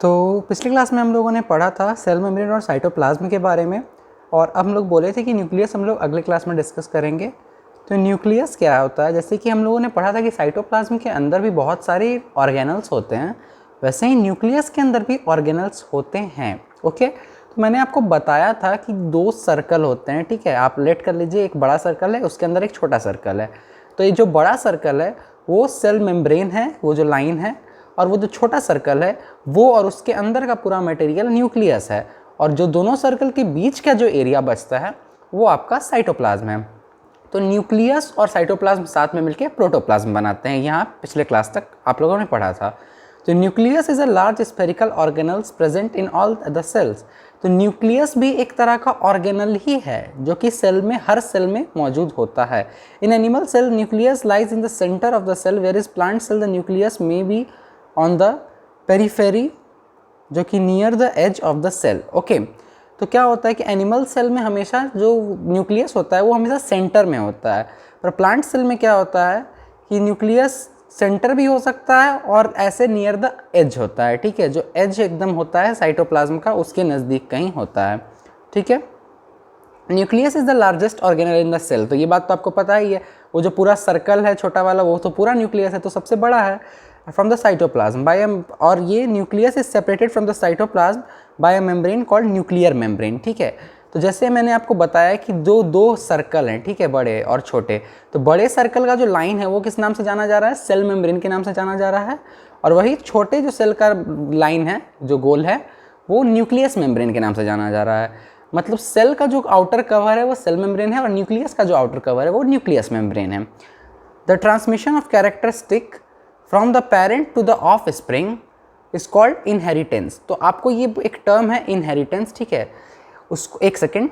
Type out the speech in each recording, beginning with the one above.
तो पिछली क्लास में हम लोगों ने पढ़ा था सेल मेम्ब्रेन और साइटोप्लाज्म के बारे में, और अब हम लोग बोले थे कि न्यूक्लियस हम लोग अगले क्लास में डिस्कस करेंगे। तो न्यूक्लियस क्या होता है, जैसे कि हम लोगों ने पढ़ा था कि साइटोप्लाज्म के अंदर भी बहुत सारे ऑर्गेनल्स होते हैं, वैसे ही न्यूक्लियस के अंदर भी ऑर्गेनल्स होते हैं। ओके, तो मैंने आपको बताया था कि दो सर्कल होते हैं, ठीक है। आप लेट कर लीजिए, एक बड़ा सर्कल है, उसके अंदर एक छोटा सर्कल है। तो ये जो बड़ा सर्कल है वो सेल मेम्ब्रेन है, वो जो लाइन है, और वो जो छोटा सर्कल है वो और उसके अंदर का पूरा मटेरियल न्यूक्लियस है। और जो दोनों सर्कल के बीच का जो एरिया बचता है वो आपका साइटोप्लाज्म है। तो न्यूक्लियस और साइटोप्लाज्म साथ में मिलकर प्रोटोप्लाज्म बनाते हैं, यहाँ पिछले क्लास तक आप लोगों ने पढ़ा था। तो nucleus is a large spherical organelles present in all the cells. तो न्यूक्लियस भी एक तरह का ऑर्गेनल ही है जो कि सेल में, हर सेल में मौजूद होता है। In animal cell nucleus lies in the centre of the cell, where is plant cell the nucleus may be on the periphery, जो कि near the edge of the cell. Okay, तो क्या होता है कि एनिमल सेल में हमेशा जो न्यूक्लियस होता है वो हमेशा सेंटर में होता है, पर प्लांट सेल में क्या होता है कि न्यूक्लियस सेंटर भी हो सकता है और ऐसे नियर द एज होता है, ठीक है। जो एज एकदम होता है साइटोप्लाज्म का, उसके नज़दीक कहीं होता है, ठीक है। Nucleus is the largest organelle in the cell, तो ये बात तो आपको पता ही है। वो जो पूरा सर्कल है छोटा वाला, वो तो पूरा न्यूक्लियस है, तो सबसे बड़ा है फ्रॉम द साइटोप्लाज्म बाय और ये nucleus is separated from the cytoplasm by a membrane called nuclear membrane, ठीक है। तो जैसे मैंने आपको बताया कि दो सर्कल हैं, ठीक है, बड़े और छोटे। तो बड़े सर्कल का जो लाइन है वो किस नाम से जाना जा रहा है? सेल मेम्ब्रेन के नाम से जाना जा रहा है। और वही छोटे जो सेल का लाइन है, जो गोल है, वो न्यूक्लियस मेम्ब्रेन के नाम से जाना जा रहा है। मतलब सेल का जो आउटर कवर है वो सेल मेम्ब्रेन है, और न्यूक्लियस का जो आउटर कवर है वो न्यूक्लियस मेम्ब्रेन है। The transmission of characteristic from the parent to the offspring is called inheritance. तो आपको ये एक टर्म है इनहेरिटेंस, ठीक है। उसको एक सेकेंड,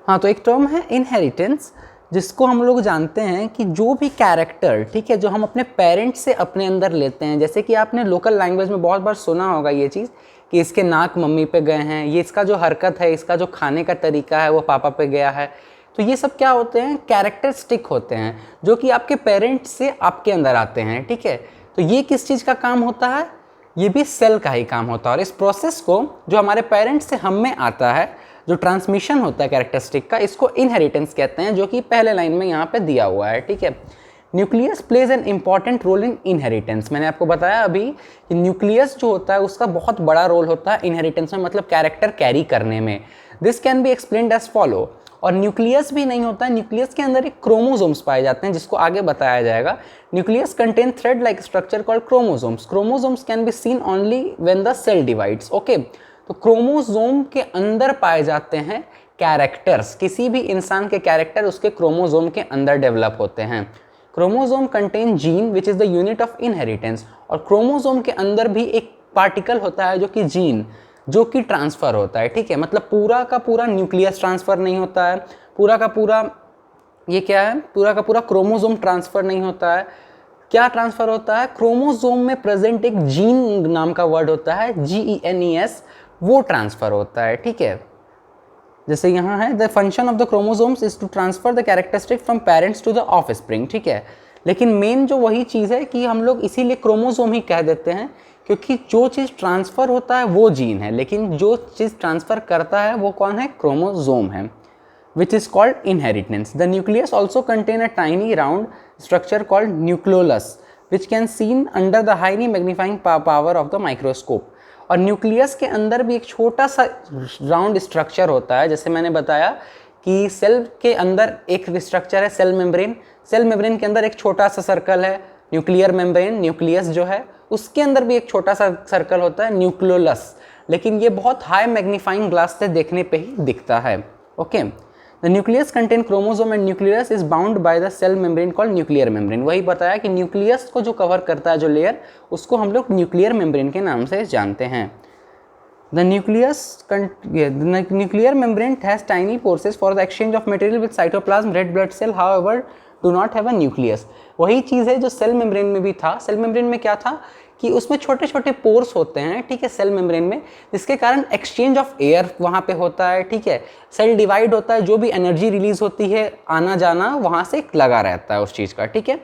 हाँ, तो एक टर्म है इनहेरिटेंस, जिसको हम लोग जानते हैं कि जो भी कैरेक्टर, ठीक है, जो हम अपने पेरेंट से अपने अंदर लेते हैं, जैसे कि आपने लोकल लैंग्वेज में बहुत बार सुना होगा ये चीज़ कि इसके नाक मम्मी पे गए हैं, ये इसका जो हरकत है, इसका जो खाने का तरीका है वो पापा पे गया है। तो ये सब क्या होते हैं? कैरेक्टरिस्टिक होते हैं जो कि आपके पेरेंट से आपके अंदर आते हैं, ठीक है। तो ये किस चीज़ का काम होता है? ये भी सेल का ही काम होता है। और इस प्रोसेस को जो हमारे पेरेंट्स से हम में आता है, जो ट्रांसमिशन होता है कैरेक्टरिस्टिक का, इसको इनहेरिटेंस कहते हैं, जो कि पहले लाइन में यहाँ पे दिया हुआ है, ठीक है। Nucleus plays an important role in inheritance. मैंने आपको बताया अभी कि न्यूक्लियस जो होता है उसका बहुत बड़ा रोल होता है इनहेरिटेंस में, मतलब कैरेक्टर कैरी करने में। This can be explained as follow. और न्यूक्लियस भी नहीं होता है, न्यूक्लियस के अंदर एक क्रोमोसोम्स पाए जाते हैं, जिसको आगे बताया जाएगा। Nucleus contain thread like structure called chromosomes. Chromosomes can be seen only when the cell divides. Okay, तो क्रोमोसोम के अंदर पाए जाते हैं कैरेक्टर्स। किसी भी इंसान के कैरेक्टर उसके क्रोमोसोम के अंदर डेवलप होते हैं। Chromosome contain gene which is the unit of inheritance. और क्रोमोसोम के अंदर भी एक पार्टिकल होता है जो कि जीन, जो कि ट्रांसफ़र होता है, ठीक है। मतलब पूरा का पूरा न्यूक्लियस ट्रांसफ़र नहीं होता है, पूरा का पूरा ये क्या है, पूरा का पूरा क्रोमोसोम ट्रांसफ़र नहीं होता है। क्या ट्रांसफ़र होता है? क्रोमोसोम में प्रेजेंट एक जीन नाम का वर्ड होता है, GENES, वो ट्रांसफ़र होता है, ठीक है। जैसे यहाँ है, the function of the chromosomes is to transfer the characteristic from parents to the offspring, ठीक है। लेकिन मेन जो वही चीज़ है कि हम लोग इसीलिए क्रोमोसोम ही कह देते हैं, क्योंकि जो चीज़ ट्रांसफ़र होता है वो जीन है, लेकिन जो चीज़ ट्रांसफ़र करता है वो कौन है? क्रोमोसोम है, which is called inheritance. The nucleus also contain a tiny round structure called nucleolus, which can seen under the highly magnifying power of the microscope. और न्यूक्लियस के अंदर भी एक छोटा सा राउंड स्ट्रक्चर होता है। जैसे मैंने बताया कि सेल के अंदर एक स्ट्रक्चर है सेल मेम्ब्रेन, सेल मेम्ब्रेन के अंदर एक छोटा सा सर्कल है न्यूक्लियर मेम्ब्रेन, न्यूक्लियस जो है, उसके अंदर भी एक छोटा सा सर्कल होता है न्यूक्लियोलस, लेकिन ये बहुत हाई मैग्नीफाइंग ग्लास से देखने पे ही दिखता है। Okay, the nucleus contain chromosome and nucleus is bound by the cell membrane called nuclear membrane. वही बताया कि न्यूक्लियस को जो कवर करता है, जो लेयर, उसको हम लोग न्यूक्लियर मेम्ब्रेन के नाम से जानते हैं। The nuclear membrane has tiny pores for the exchange of material with cytoplasm. Red blood cell, however, do not have a nucleus. वही चीज़ है जो सेल मेम्ब्रेन में भी था। सेल मेम्ब्रेन में क्या था कि उसमें छोटे छोटे पोर्स होते हैं, ठीक है, सेल मेम्ब्रेन में, जिसके कारण एक्सचेंज ऑफ एयर वहाँ पे होता है, ठीक है। सेल डिवाइड होता है, जो भी एनर्जी रिलीज होती है, आना जाना वहाँ से लगा रहता है उस चीज़ का, ठीक है।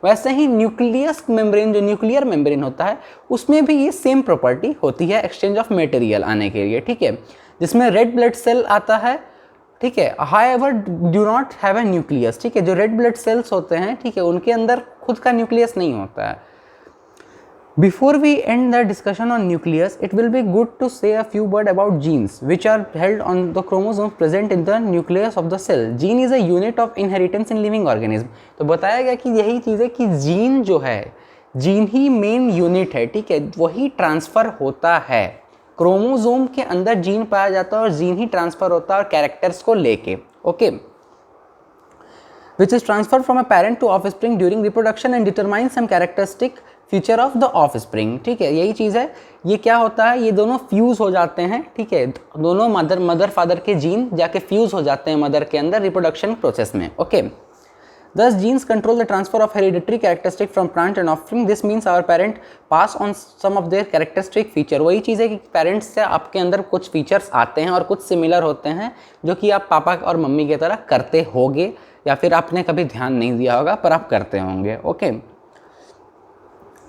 वैसे ही न्यूक्लियस मेम्ब्रेन, जो न्यूक्लियर मेम्ब्रेन होता है, उसमें भी ये सेम प्रॉपर्टी होती है एक्सचेंज ऑफ मटेरियल आने के लिए, ठीक है, जिसमें रेड ब्लड सेल आता है, ठीक है, however do not have a nucleus, ठीक है, जो रेड ब्लड सेल्स होते हैं, ठीक है, उनके अंदर खुद का न्यूक्लियस नहीं होता है। Before we end the discussion on nucleus, it will be good to say a few words about genes, which are held on the chromosomes present in the nucleus of the cell. Gene is a unit of inheritance in living organism. तो बताया गया कि यही चीज़ है कि gene जो है, gene ही main unit है, ठीक है, वही ट्रांसफ़र होता है। क्रोमोसोम के अंदर जीन पाया जाता है और जीन ही ट्रांसफ़र होता है और कैरेक्टर्स को लेके, okay, which is transferred from a parent to offspring during reproduction and determines some characteristic feature of the offspring, ठीक है, यही चीज़ है। ये क्या होता है, ये दोनों फ्यूज़ हो जाते हैं, ठीक है, दोनों मदर फादर के जीन जाके फ्यूज़ हो जाते हैं मदर के अंदर रिप्रोडक्शन प्रोसेस में, okay. Thus genes control the transfer of hereditary characteristic from parent and offspring. This means our parent pass on some of their characteristic feature. वही चीज़ है कि पेरेंट्स से आपके अंदर कुछ फीचर्स आते हैं और कुछ सिमिलर होते हैं जो कि आप पापा और मम्मी की तरह करते होगे या फिर आपने कभी ध्यान नहीं दिया होगा पर आप करते होंगे, okay.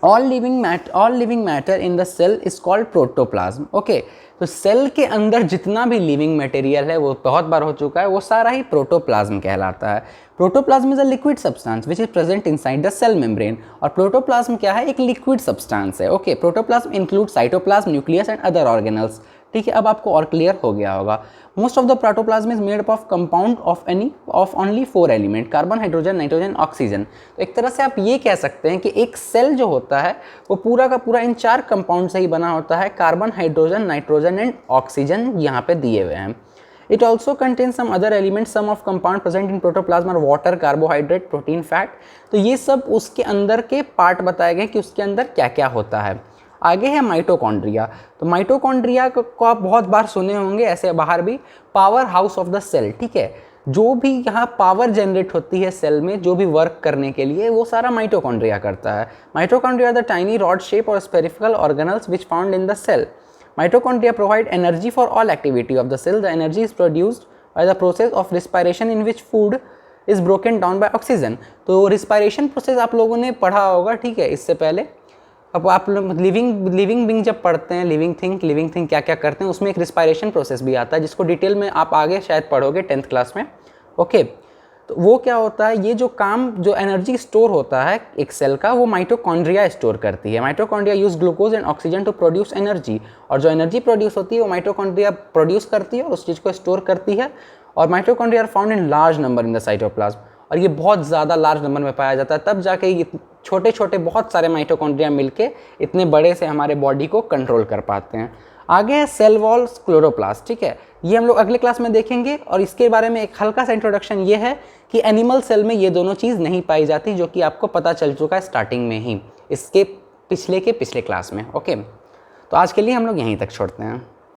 All living matter in the cell is called protoplasm, okay. तो सेल के अंदर जितना भी लिविंग मटेरियल है, वो बहुत बार हो चुका है, वो सारा ही प्रोटोप्लाज्म कहलाता है। Protoplasm is a liquid substance which is present inside the cell membrane. और प्रोटोप्लाज्म क्या है, एक लिक्विड सब्सटेंस है, okay. Protoplasm include cytoplasm, nucleus and other organelles, ठीक है। अब आपको और क्लियर हो गया होगा। Most of the protoplasm is made up of compound of only 4 element, carbon, hydrogen, nitrogen, oxygen. तो एक तरह से आप ये कह सकते हैं कि एक सेल जो होता है वो पूरा का पूरा इन 4 कंपाउंड से ही बना होता है, carbon, hydrogen, nitrogen and oxygen यहाँ पे दिए हुए हैं। It also contains some other elements. Some of compound present in protoplasm are water, carbohydrate, protein, fat. तो ये सब उसके अंदर के पार्ट बताए गए कि उसके अंदर क्या क्या होता है। आगे है माइटोकॉन्ड्रिया। तो माइटोकॉन्ड्रिया को आप बहुत बार सुने होंगे ऐसे बाहर भी, powerhouse of the cell, ठीक है। जो भी यहाँ पावर जनरेट होती है सेल में, जो भी वर्क करने के लिए, वो सारा माइटोकॉन्ड्रिया करता है। Mitochondria the tiny rod shape और spherical organelles which found in the cell. Mitochondria provide energy for all activity of the cell. The energy is produced by the process of respiration in which food is broken down by oxygen. तो respiration process आप लोगों ने पढ़ा होगा, ठीक है, इससे पहले। अब आप लोग लिविंग बिंग जब पढ़ते हैं, लिविंग थिंग क्या क्या करते हैं, उसमें एक respiration process भी आता है जिसको डिटेल में आप आगे शायद पढ़ोगे 10th क्लास में, ओके। तो वो क्या होता है, ये जो काम, जो एनर्जी स्टोर होता है एक सेल का, वो माइटोकॉन्ड्रिया स्टोर करती है। Mitochondria use glucose and oxygen to produce energy, और जो एनर्जी प्रोड्यूस होती है वो माइटोकॉन्ड्रिया प्रोड्यूस करती है और उस चीज़ को स्टोर करती है। और mitochondria are found in large number in the cytoplasm, और ये बहुत ज़्यादा लार्ज नंबर में पाया जाता है, तब जाके ये छोटे छोटे बहुत सारे माइटोकॉन्ड्रिया मिलके इतने बड़े से हमारे बॉडी को कंट्रोल कर पाते हैं। आगे है सेल वॉल क्लोरोप्लास्ट, ठीक है, ये हम लोग अगले क्लास में देखेंगे। और इसके बारे में एक हल्का सा इंट्रोडक्शन ये है कि एनिमल सेल में ये दोनों चीज़ नहीं पाई जाती, जो कि आपको पता चल चुका है स्टार्टिंग में ही इसके पिछले क्लास में, ओके। तो आज के लिए हम लोग यहीं तक छोड़ते हैं।